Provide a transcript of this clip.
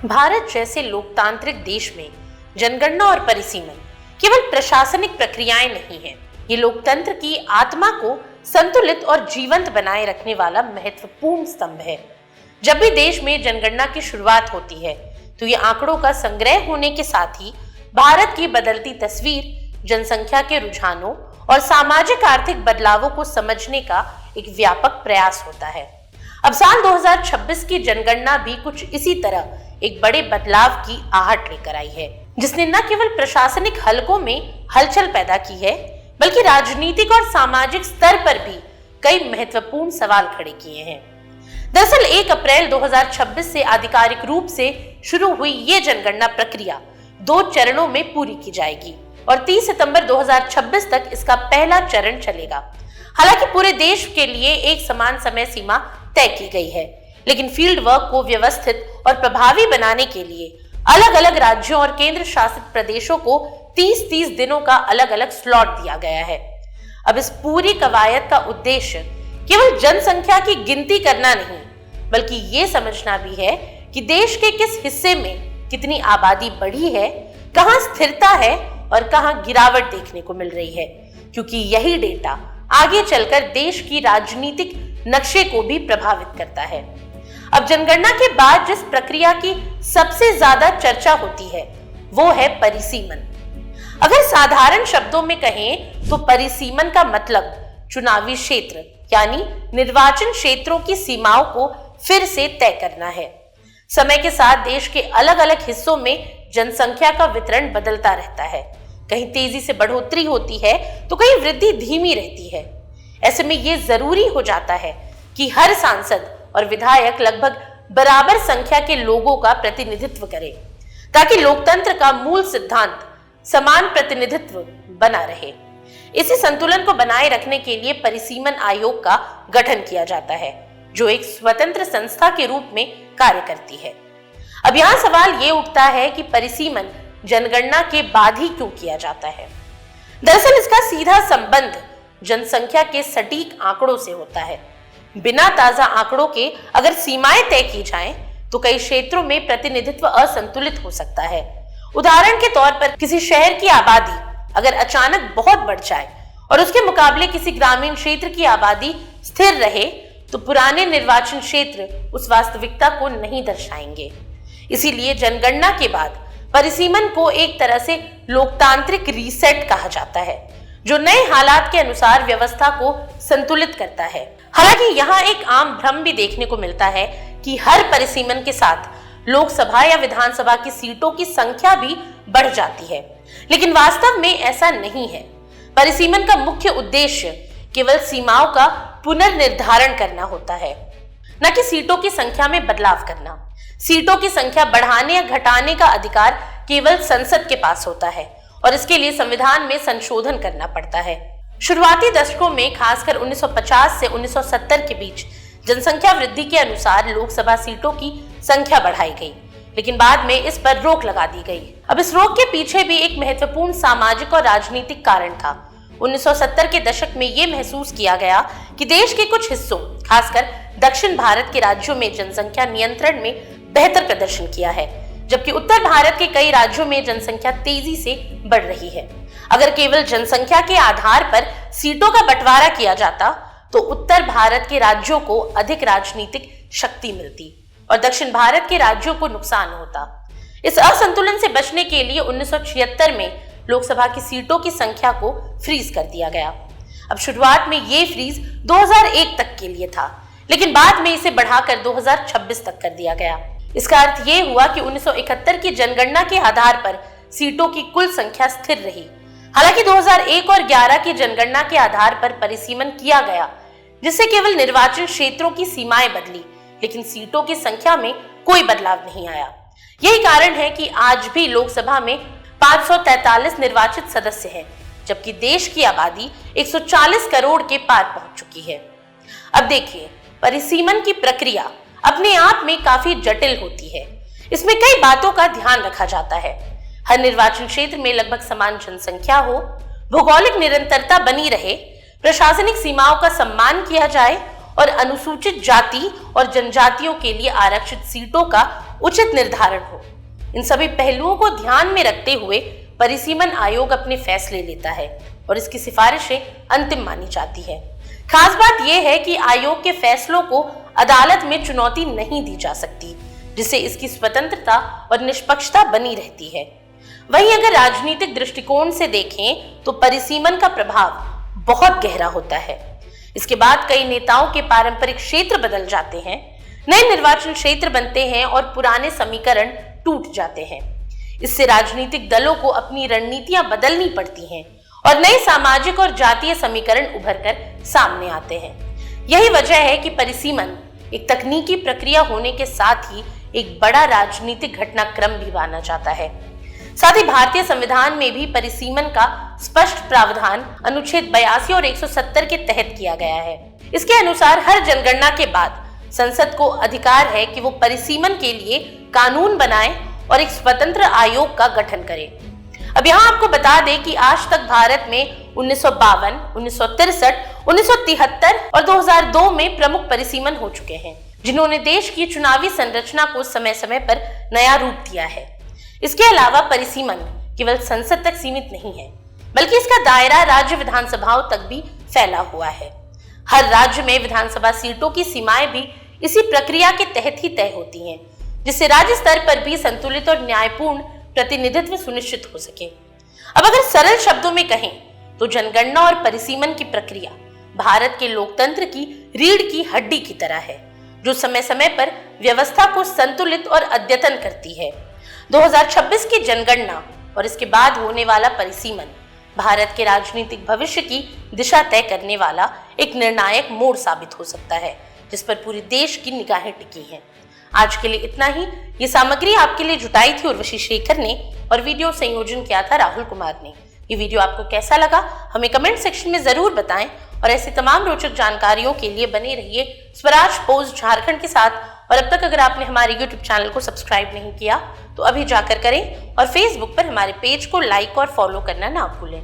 भारत जैसे लोकतांत्रिक देश में जनगणना और परिसीमन केवल प्रशासनिक प्रक्रियाएं नहीं है, ये लोकतंत्र की आत्मा को संतुलित और जीवंत बनाए रखने वाला महत्वपूर्ण स्तंभ है। जब भी देश में जनगणना की शुरुआत होती है तो ये आंकड़ों का संग्रह होने के साथ ही भारत की बदलती तस्वीर, जनसंख्या के रुझानों और सामाजिक आर्थिक बदलावों को समझने का एक व्यापक प्रयास होता है। अब साल 2026 की जनगणना भी कुछ इसी तरह एक बड़े बदलाव की आहट लेकर आई है, जिसने न केवल प्रशासनिक हलकों में हलचल पैदा की है, बल्कि राजनीतिक और सामाजिक स्तर पर भी कई महत्वपूर्ण सवाल खड़े किए हैं। दरअसल 1 अप्रैल 2026 से आधिकारिक रूप से शुरू हुई ये जनगणना प्रक्रिया 2 चरणों में पूरी की जाएगी और 30 सितंबर 2026 तक इसका पहला चरण चलेगा। हालांकि पूरे देश के लिए एक समान समय सीमा तय की गई है, लेकिन फील्ड वर्क को व्यवस्थित और प्रभावी बनाने के लिए अलग अलग राज्यों और केंद्र शासित प्रदेशों को 30-30 दिनों का अलग अलग स्लॉट दिया गया है। अब इस पूरी कवायद का उद्देश्य केवल जनसंख्या की गिनती करना नहीं, बल्कि ये समझना भी है कि देश के किस हिस्से में कितनी आबादी बढ़ी है, कहां स्थिरता है और कहां गिरावट देखने को मिल रही है, क्योंकि यही डेटा आगे चलकर देश की राजनीतिक नक्शे को भी प्रभावित करता है। अब जनगणना के बाद जिस प्रक्रिया की सबसे ज्यादा चर्चा होती है वो है परिसीमन। अगर साधारण शब्दों में कहें तो परिसीमन का मतलब चुनावी क्षेत्र यानी निर्वाचन क्षेत्रों की सीमाओं को फिर से तय करना है। समय के साथ देश के अलग अलग हिस्सों में जनसंख्या का वितरण बदलता रहता है, कहीं तेजी से बढ़ोतरी होती है तो कहीं वृद्धि धीमी रहती है। ऐसे में ये जरूरी हो जाता है कि हर सांसद और विधायक लगभग बराबर संख्या के लोगों का प्रतिनिधित्व करे, ताकि लोकतंत्र का मूल सिद्धांत समान प्रतिनिधित्व बना रहे। इसी संतुलन को बनाए रखने के लिए परिसीमन आयोग का गठन किया जाता है, जो एक स्वतंत्र संस्था के रूप में कार्य करती है। अब यहाँ सवाल ये उठता है कि परिसीमन जनगणना के बाद ही क्यों किया जाता है। दरअसल इसका सीधा संबंध जनसंख्या के सटीक आंकड़ों से होता है। बिना ताजा आंकड़ों के अगर सीमाएं तय की जाएं, तो कई क्षेत्रों में प्रतिनिधित्व असंतुलित हो सकता है। उदाहरण के तौर पर किसी शहर की आबादी अगर अचानक बहुत बढ़ जाए और उसके मुकाबले किसी ग्रामीण क्षेत्र की आबादी स्थिर रहे, तो पुराने निर्वाचन क्षेत्र उस वास्तविकता को नहीं दर्शाएंगे। इसीलिए जनगणना के बाद परिसीमन को एक तरह से लोकतांत्रिक रीसेट कहा जाता है, जो नए हालात के अनुसार व्यवस्था को संतुलित करता है। हालांकि यहाँ एक आम भ्रम भी देखने को मिलता है कि हर परिसीमन के साथ लोकसभा या विधानसभा की सीटों की संख्या भी बढ़ जाती है, लेकिन वास्तव में ऐसा नहीं है। परिसीमन का मुख्य उद्देश्य केवल सीमाओं का पुनर्निर्धारण करना होता है, न कि सीटों की संख्या में बदलाव करना। सीटों की संख्या बढ़ाने या घटाने का अधिकार केवल संसद के पास होता है और इसके लिए संविधान में संशोधन करना पड़ता है। शुरुआती दशकों में, खासकर 1950 से 1970 के बीच, जनसंख्या वृद्धि के अनुसार लोकसभा सीटों की संख्या बढ़ाई गई, लेकिन बाद में इस पर रोक लगा दी गई। अब इस रोक के पीछे भी एक महत्वपूर्ण सामाजिक और राजनीतिक कारण था। 1970 के दशक में ये महसूस किया गया कि देश के कुछ हिस्सों, खासकर दक्षिण भारत के राज्यों में जनसंख्या नियंत्रण में बेहतर प्रदर्शन किया है, जबकि उत्तर भारत के कई राज्यों में जनसंख्या तेजी से बढ़ रही है। अगर केवल जनसंख्या के आधार पर सीटों का बंटवारा किया जाता तो उत्तर भारत के राज्यों को अधिक राजनीतिक शक्ति मिलती और दक्षिण भारत के राज्यों को नुकसान होता। इस असंतुलन से बचने के लिए 1976 में लोकसभा की सीटों की संख्या को फ्रीज कर दिया गया। अब शुरुआत में ये फ्रीज 2001 तक के लिए था, लेकिन बाद में इसे बढ़ाकर 2026 तक कर दिया गया। इसका अर्थ ये हुआ कि 1971 की जनगणना के आधार पर सीटों की कुल संख्या स्थिर रही। हालांकि 2001 और 11 की जनगणना के आधार पर परिसीमन किया गया, जिससे केवल निर्वाचन क्षेत्रों की सीमाएं बदली, लेकिन सीटों की संख्या में कोई बदलाव नहीं आया। यही कारण है कि आज भी लोकसभा में 543 निर्वाचित सदस्य हैं, जबकि देश की आबादी 140 करोड़ के पार पहुंच चुकी है। अब देखिए, परिसीमन की प्रक्रिया अपने आप में काफी जटिल होती है। इसमें कई बातों का ध्यान रखा जाता है। हर निर्वाचन क्षेत्र में लगभग समान जनसंख्या हो, भौगोलिक निरंतरता बनी रहे, प्रशासनिक सीमाओं का सम्मान किया जाए और अनुसूचित जाति और जनजातियों के लिए आरक्षित सीटों का उचित निर्धारण हो। इन सभी पहलुओं को ध्यान में रखते हुए परिसीमन आयोग अपने फैसले लेता है और इसकी सिफारिशें अंतिम मानी जाती है। खास बात यह है कि आयोग के फैसलों को अदालत में चुनौती नहीं दी जा सकती, जिससे इसकी स्वतंत्रता और निष्पक्षता बनी रहती है। वहीं अगर राजनीतिक दृष्टिकोण से देखें तो परिसीमन का प्रभाव बहुत गहरा होता है। इसके बाद कई नेताओं के पारंपरिक क्षेत्र बदल जाते हैं, नए निर्वाचन क्षेत्र बनते हैं और पुराने समीकरण टूट जाते हैं। इससे राजनीतिक दलों को अपनी रणनीतियां बदलनी पड़ती हैं और नए सामाजिक और जातीय समीकरण उभर कर सामने आते हैं। यही वजह है कि परिसीमन एक तकनीकी प्रक्रिया होने के साथ ही एक बड़ा राजनीतिक घटनाक्रम भी माना जाता है। साथ ही भारतीय संविधान में भी परिसीमन का स्पष्ट प्रावधान अनुच्छेद 82 और 170 के तहत किया गया है। इसके अनुसार हर जनगणना के बाद संसद को अधिकार है कि वो परिसीमन के लिए कानून बनाए और एक स्वतंत्र आयोग का गठन करे। अब यहाँ आपको बता दें कि आज तक भारत में 1952, 1963, 1973 और 2002 में प्रमुख परिसीमन हो चुके हैं, जिन्होंने देश की चुनावी संरचना को समय समय पर नया रूप दिया है। इसके अलावा परिसीमन केवल संसद तक सीमित नहीं है, बल्कि इसका दायरा राज्य विधानसभाओं तक भी फैला हुआ है। हर राज्य में विधानसभा सीटों की सीमाएं भी इसी प्रक्रिया के तहत ही तय होती हैं, जिससे राज्य स्तर पर भी संतुलित और न्यायपूर्ण प्रतिनिधित्व सुनिश्चित हो सके। अब अगर सरल शब्दों में कहें तो जनगणना और परिसीमन की प्रक्रिया भारत के लोकतंत्र की रीढ़ की हड्डी की तरह है, जो समय समय पर व्यवस्था को संतुलित और अद्यतन करती है। 2026 की जनगणना और इसके बाद होने वाला परिसीमन भारत के राजनीतिक भविष्य की दिशा तय करने वाला एक निर्णायक मोड़ साबित हो सकता है, जिस पर पूरे देश की निगाहें टिकी हैं। आज के लिए इतना ही। ये सामग्री आपके लिए जुटाई थी उर्वशी शेखर ने और वीडियो संयोजन किया था राहुल कुमार ने। ये वीडियो आपको कैसा लगा हमें कमेंट सेक्शन में जरूर बताएं और ऐसी तमाम रोचक जानकारियों के लिए बने रहिए स्वराज पोस्ट झारखंड के साथ। और अब तक अगर आपने हमारे YouTube चैनल को सब्सक्राइब नहीं किया तो अभी जाकर करें और Facebook पर हमारे पेज को लाइक और फॉलो करना ना भूलें।